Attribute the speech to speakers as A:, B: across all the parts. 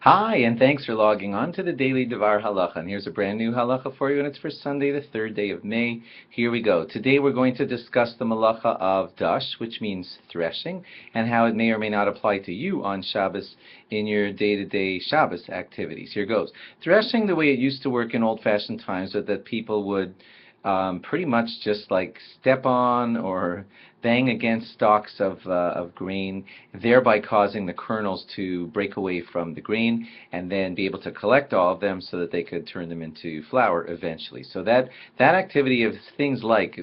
A: Hi, and thanks for logging on to the Daily DVAR Halacha. And here's a brand new halacha for you, and it's for Sunday, the 3rd day of May. Here we go. Today we're going to discuss the malacha of dash, which means threshing, and how it may or may not apply to you on Shabbos in your day-to-day Shabbos activities. Here goes. Threshing, the way it used to work in old-fashioned times, was that people would pretty much just like step on or bang against stalks of grain, thereby causing the kernels to break away from the grain and then be able to collect all of them so that they could turn them into flour eventually. So that activity of things like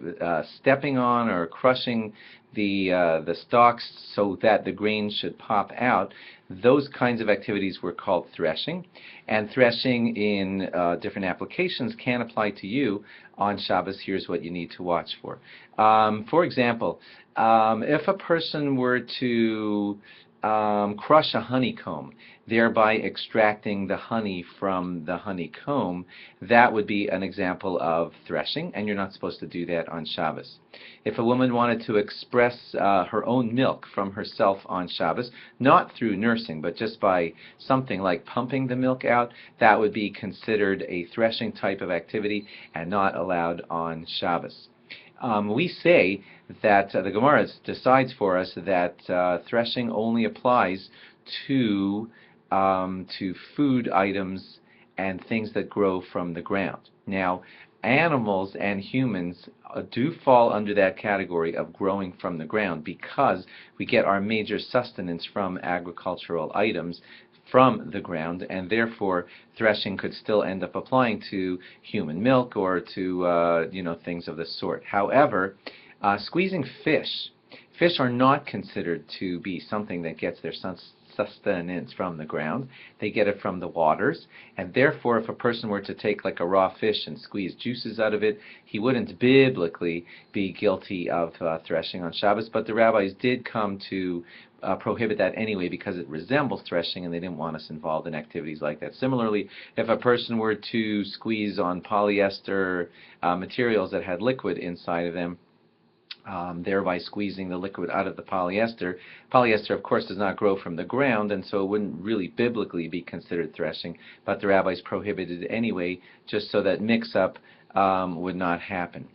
A: stepping on or crushing the stalks so that the grain should pop out, those kinds of activities were called threshing. And threshing in different applications can apply to you on Shabbos. Here's what you need to watch for. For example, if a person were to crush a honeycomb, thereby extracting the honey from the honeycomb, that would be an example of threshing, and you're not supposed to do that on Shabbos. If a woman wanted to express her own milk from herself on Shabbos, not through nursing, but just by something like pumping the milk out, that would be considered a threshing type of activity and not allowed on Shabbos. We say that the Gemara decides for us that threshing only applies to food items and things that grow from the ground. Now, animals and humans do fall under that category of growing from the ground because we get our major sustenance from agricultural items from the ground, and therefore threshing could still end up applying to human milk or to things of this sort. However, squeezing fish are not considered to be something that gets their sustenance from the ground. They get it from the waters, and therefore if a person were to take like a raw fish and squeeze juices out of it, he wouldn't biblically be guilty of threshing on Shabbos, but the rabbis did come to prohibit that anyway because it resembles threshing and they didn't want us involved in activities like that. Similarly, if a person were to squeeze on polyester materials that had liquid inside of them, thereby squeezing the liquid out of the polyester. Polyester, of course, does not grow from the ground, and so it wouldn't really biblically be considered threshing, but the rabbis prohibited it anyway, just so that mix-up would not happen.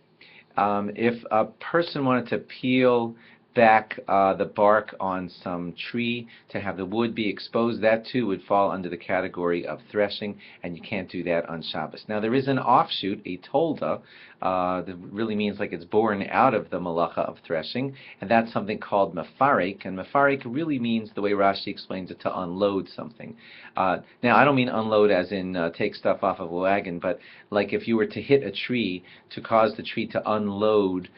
A: If a person wanted to peel back the bark on some tree to have the wood be exposed, that too would fall under the category of threshing, and you can't do that on Shabbos. Now there is an offshoot, a tolda, that really means like it's born out of the malacha of threshing, and that's something called mefarek, and mefarek really means, the way Rashi explains it, to unload something. Now I don't mean unload as in take stuff off of a wagon, but like if you were to hit a tree to cause the tree to unload,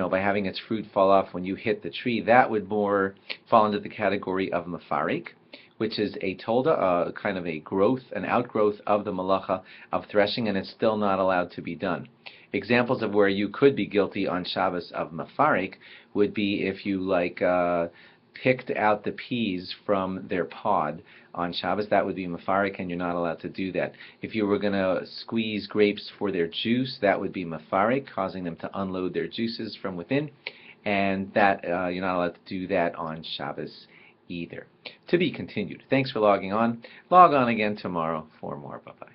A: by having its fruit fall off when you hit the tree, that would more fall into the category of mefarek, which is a tolda, kind of a growth, an outgrowth of the malacha of threshing, and it's still not allowed to be done. Examples of where you could be guilty on Shabbos of mefarek would be if you picked out the peas from their pod on Shabbos. That would be mefarek, and you're not allowed to do that. If you were going to squeeze grapes for their juice, that would be mefarek, causing them to unload their juices from within, and that you're not allowed to do that on Shabbos either. To be continued. Thanks for logging on. Log on again tomorrow for more. Bye-bye.